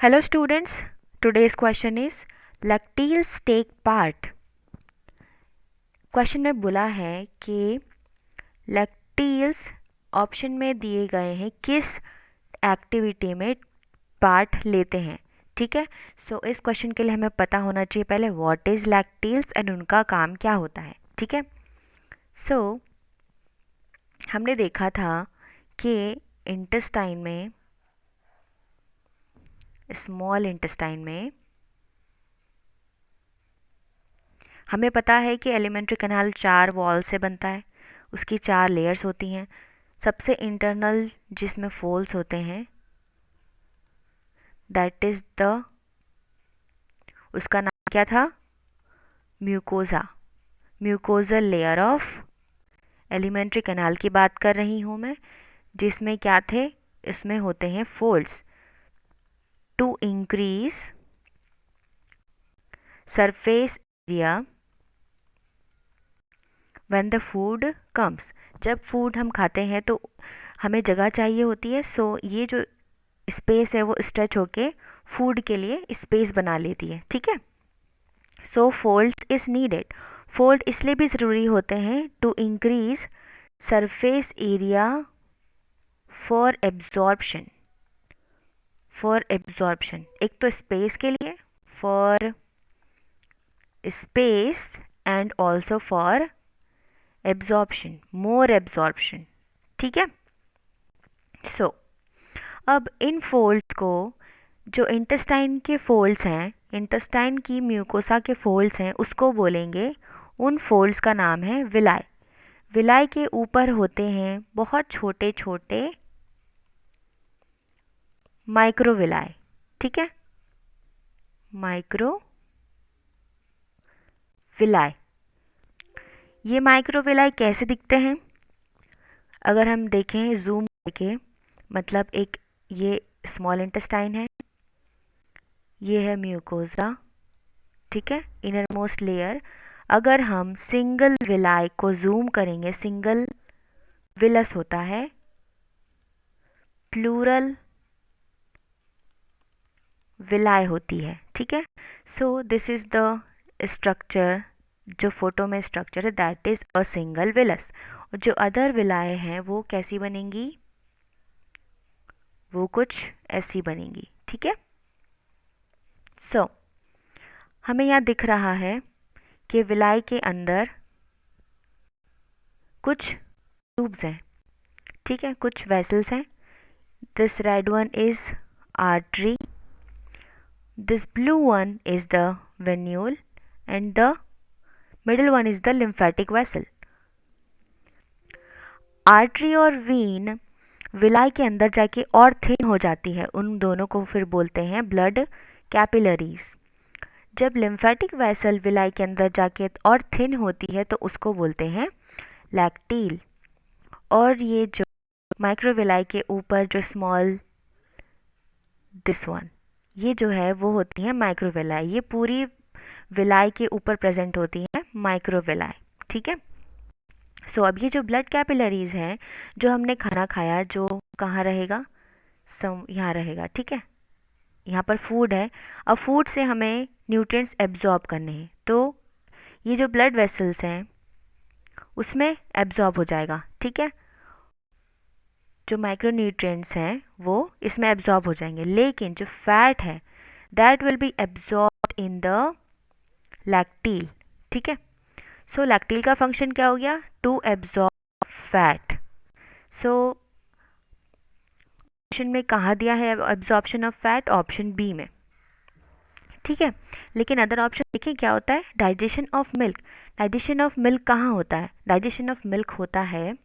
Hello students, today's question is lacteals take part. Question में बोला है कि लैक्टील्स ऑप्शन में दिए गए हैं किस एक्टिविटी में पार्ट लेते हैं। ठीक है, सो इस क्वेश्चन के लिए हमें पता होना चाहिए पहले व्हाट इज़ लैक्टील्स एंड उनका काम क्या होता है। ठीक है, सो हमने देखा था कि इंटेस्टाइन में, स्मॉल इंटेस्टाइन में हमें पता है कि एलिमेंट्री कैनाल 4 वॉल से बनता है, उसकी 4 लेयर्स होती हैं। सबसे इंटरनल जिसमें फोल्स होते हैं दैट इज़ द, उसका नाम क्या था, mucosa. Mucosal layer of alimentary canal की बात कर रही हूँ मैं, जिसमें क्या थे, इसमें होते हैं folds to increase surface area when the food comes. जब फूड हम खाते हैं तो हमें जगह चाहिए होती है, सो ये जो स्पेस है वो स्ट्रेच होके फूड के लिए स्पेस बना लेती है। ठीक है, so fold is needed. Fold इसलिए भी ज़रूरी होते हैं to increase surface area for absorption. For absorption, एक तो स्पेस के लिए, for space and also for absorption, more absorption. ठीक है, सो अब इन फोल्ड्स को, जो इंटेस्टाइन के फोल्ड्स हैं, इंटेस्टाइन की म्यूकोसा के फोल्ड्स हैं, उसको बोलेंगे, उन फोल्ड्स का नाम है विलाई। विलाई के ऊपर होते हैं बहुत छोटे छोटे माइक्रोविलाई। ठीक है, माइक्रोविलाई। ये माइक्रोविलाई कैसे दिखते हैं, अगर हम देखें जूम करके, मतलब एक ये स्मॉल इंटेस्टाइन है, ये है म्यूकोसा। ठीक है, इनर मोस्ट लेयर। अगर हम सिंगल विलाई को जूम करेंगे, सिंगल विलस होता है, प्लूरल विलाई होती है। ठीक है, so this is the structure, जो फोटो में स्ट्रक्चर है that is a single villous. और जो अदर विलाएँ हैं वो कैसी बनेंगी, वो कुछ ऐसी बनेंगी। ठीक है, सो हमें यहाँ दिख रहा है कि विलाई के अंदर कुछ ट्यूब्स हैं। ठीक है, कुछ वेसल्स हैं। This red one is artery, this blue one is the venule and the middle one is the lymphatic vessel. Artery और वीन विलाई के अंदर जाके और थिन हो जाती है, उन दोनों को फिर बोलते हैं ब्लड कैपिलरीज। जब लिम्फेटिक वेसल विलाई के अंदर जाके और थिन होती है तो उसको बोलते हैं लैक्टील। और ये जो माइक्रोविलाई के ऊपर जो स्मॉल, दिस वन, ये जो है वो होती है माइक्रोविलाई। ये पूरी विलाई के ऊपर प्रेजेंट होती है माइक्रोविलाई। ठीक है, सो अब ये जो ब्लड कैपिलरीज हैं, जो हमने खाना खाया, जो कहाँ रहेगा, यहाँ रहेगा। ठीक है, यहाँ पर फूड है, अब फूड से हमें न्यूट्रिएंट्स एब्जॉर्ब करने हैं, तो ये जो ब्लड वेसल्स हैं उसमें एब्जॉर्ब हो जाएगा। ठीक है, जो माइक्रो न्यूट्रिएंट्स हैं वो इसमें एब्जॉर्ब हो जाएंगे, लेकिन जो फैट है that will be absorb in the lacteal. ठीक है, सो लैक्टील का फंक्शन क्या हो गया, to absorb fat. So option में कहाँ दिया है absorption of fat, option B में। ठीक है, लेकिन अदर ऑप्शन देखिए क्या होता है, digestion of milk. Digestion of milk कहाँ होता है, डाइजेशन ऑफ मिल्क होता है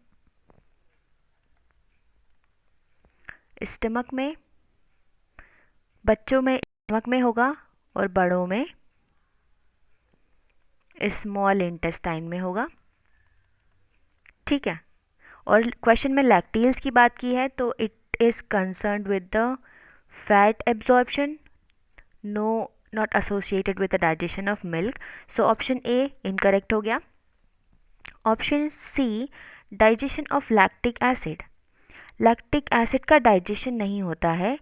स्टमक में, बच्चों में स्टमक में होगा और बड़ों में स्मॉल इंटेस्टाइन में होगा। ठीक है, और क्वेश्चन में लैक्टील्स की बात की है तो it is concerned with the fat absorption, no not associated with the digestion of milk. So option A incorrect हो गया। Option C, digestion of lactic acid. Lactic acid का डाइजेशन नहीं होता है,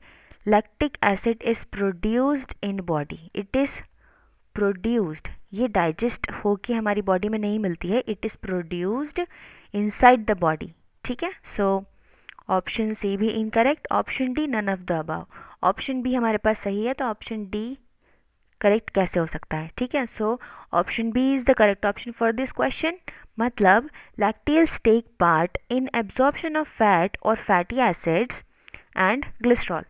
lactic acid is produced in body, it is produced, ये digest होके हमारी body में नहीं मिलती है, it is produced inside the body. ठीक है, सो ऑप्शन सी भी incorrect, option D none of the above. Option B हमारे पास सही है, तो ऑप्शन डी करेक्ट कैसे हो सकता है? ठीक है, so option B is the correct option for this question. मतलब lacteals take part in absorption of fat और fatty acids and glycerol.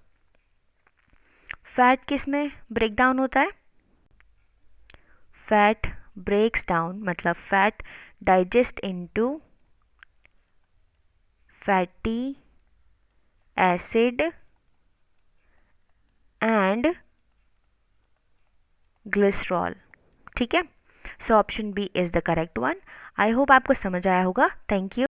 Fat किस में ब्रेक डाउन होता है? फैट ब्रेक्स डाउन, मतलब fat digest into fatty acid and glycerol. ठीक है, so option B is the correct one. I hope आपको समझ आया होगा। Thank you.